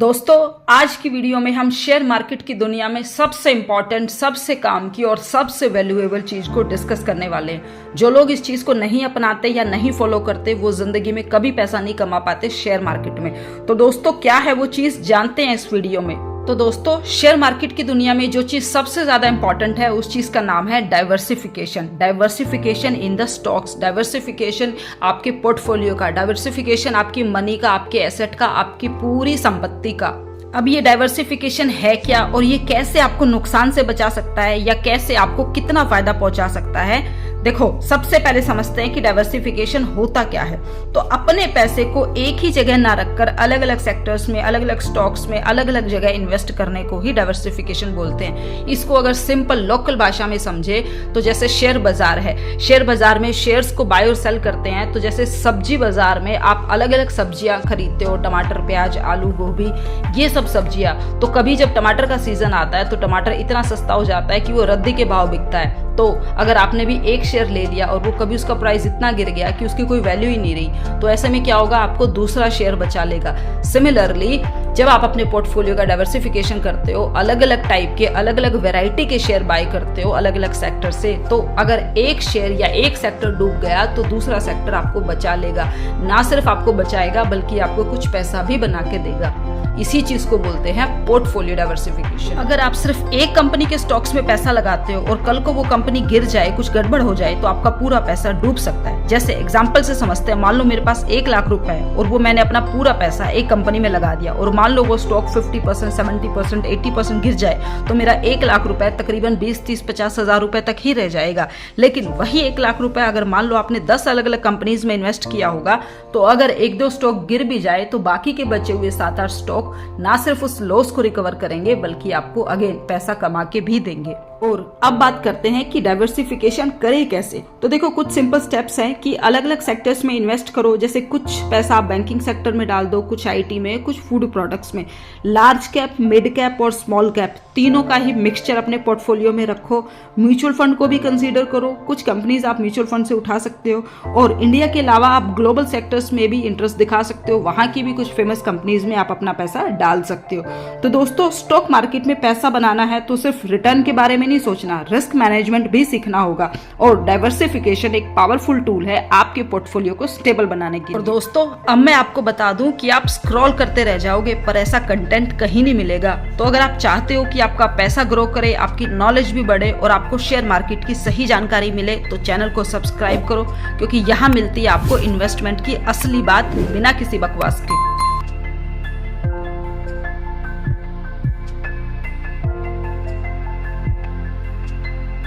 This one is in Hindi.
दोस्तों आज की वीडियो में हम शेयर मार्केट की दुनिया में सबसे इंपॉर्टेंट, सबसे काम की और सबसे वैल्यूएबल चीज को डिस्कस करने वाले हैं। जो लोग इस चीज को नहीं अपनाते या नहीं फॉलो करते वो जिंदगी में कभी पैसा नहीं कमा पाते शेयर मार्केट में। तो दोस्तों क्या है वो चीज, जानते हैं इस वीडियो में। तो दोस्तों शेयर मार्केट की दुनिया में जो चीज सबसे ज्यादा इंपॉर्टेंट है उस चीज का नाम है diversification. Diversification in the stocks, diversification आपके पोर्टफोलियो का, डाइवर्सिफिकेशन आपकी मनी का, आपके एसेट का, आपकी पूरी संपत्ति का। अब ये डाइवर्सिफिकेशन है क्या और ये कैसे आपको नुकसान से बचा सकता है या कैसे आपको कितना फायदा पहुंचा सकता है। देखो सबसे पहले समझते हैं कि डाइवर्सिफिकेशन होता क्या है। तो अपने पैसे को एक ही जगह ना रखकर अलग अलग सेक्टर्स में, अलग अलग स्टॉक्स में, अलग अलग जगह इन्वेस्ट करने को ही डाइवर्सिफिकेशन बोलते हैं। इसको अगर सिंपल लोकल भाषा में समझे तो जैसे शेयर बाजार है, शेयर बाजार में शेयर्स को बाय और सेल करते हैं। तो जैसे सब्जी बाजार में आप अलग अलग सब्जियां खरीदते हो, टमाटर, प्याज, आलू, गोभी, ये सब सब्जियां। तो कभी जब टमाटर का सीजन आता है तो टमाटर इतना सस्ता हो जाता है कि वो रद्दी के भाव बिकता है। तो अगर आपने भी एक शेयर ले लिया और वो कभी उसका प्राइस इतना गिर गया कि उसकी कोई वैल्यू ही नहीं रही, तो ऐसे में क्या होगा, आपको दूसरा शेयर बचा लेगा। सिमिलरली जब आप अपने पोर्टफोलियो का डाइवर्सिफिकेशन करते हो, अलग अलग टाइप के, अलग अलग वैरायटी के शेयर बाय करते हो अलग अलग सेक्टर से, तो अगर एक शेयर या एक सेक्टर डूब गया तो दूसरा सेक्टर आपको बचा लेगा। ना सिर्फ आपको बचाएगा बल्कि आपको कुछ पैसा भी बना के देगा। इसी चीज को बोलते हैं पोर्टफोलियो डाइवर्सिफिकेशन। अगर आप सिर्फ एक कंपनी के स्टॉक्स में पैसा लगाते हो और कल को वो कंपनी गिर जाए, कुछ गड़बड़ हो जाए, तो आपका पूरा पैसा डूब सकता है। जैसे एग्जांपल से समझते हैं, मान लो मेरे पास 1 लाख रुपए है और वो मैंने अपना पूरा पैसा एक कंपनी में लगा दिया और मान लो वो स्टॉक 50%, 70%, 80% गिर जाए तो मेरा 1 लाख रुपए तकरीबन 20, 30, 50 हजार रुपए तक ही रह जाएगा। लेकिन वही 1 लाख रुपए अगर मान लो आपने 10 अलग अलग कंपनीज में इन्वेस्ट किया होगा, तो अगर 1-2 स्टॉक गिर भी जाए तो बाकी के बचे हुए 7-8 स्टॉक ना सिर्फ उस लॉस को रिकवर करेंगे बल्कि आपको अगेन पैसा कमा के भी देंगे। और अब बात करते हैं कि डाइवर्सिफिकेशन करें कैसे। तो देखो कुछ सिंपल स्टेप्स हैं कि अलग अलग सेक्टर्स में इन्वेस्ट करो। जैसे कुछ पैसा आप बैंकिंग सेक्टर में डाल दो, कुछ आईटी में, कुछ फूड प्रोडक्ट्स में। लार्ज कैप, मिड कैप और स्मॉल कैप तीनों का ही मिक्सचर अपने पोर्टफोलियो में रखो। म्यूचुअल फंड को भी कंसीडर करो, कुछ कंपनीज आप म्यूचुअल फंड से उठा सकते हो। और इंडिया के अलावा आप ग्लोबल सेक्टर्स में भी इंटरेस्ट दिखा सकते हो, वहां की भी कुछ फेमस कंपनीज में आप अपना पैसा डाल सकते हो। तो दोस्तों स्टॉक मार्केट में पैसा बनाना है तो सिर्फ रिटर्न के बारे में नहीं सोचना, रिस्क मैनेजमेंट भी सीखना होगा। और डाइवर्सिफिकेशन एक पावरफुल टूल है आपके पोर्टफोलियो को स्टेबल बनाने के लिए। और दोस्तों अब मैं आपको बता दूं कि आप स्क्रॉल करते रह जाओगे पर ऐसा कंटेंट कहीं नहीं मिलेगा। तो अगर आप चाहते हो कि आपका पैसा ग्रो करे, आपकी नॉलेज भी बढ़े और आपको शेयर मार्केट की सही जानकारी मिले, तो चैनल को सब्सक्राइब करो, क्योंकि यहाँ मिलती है आपको इन्वेस्टमेंट की असली बात बिना किसी बकवास के।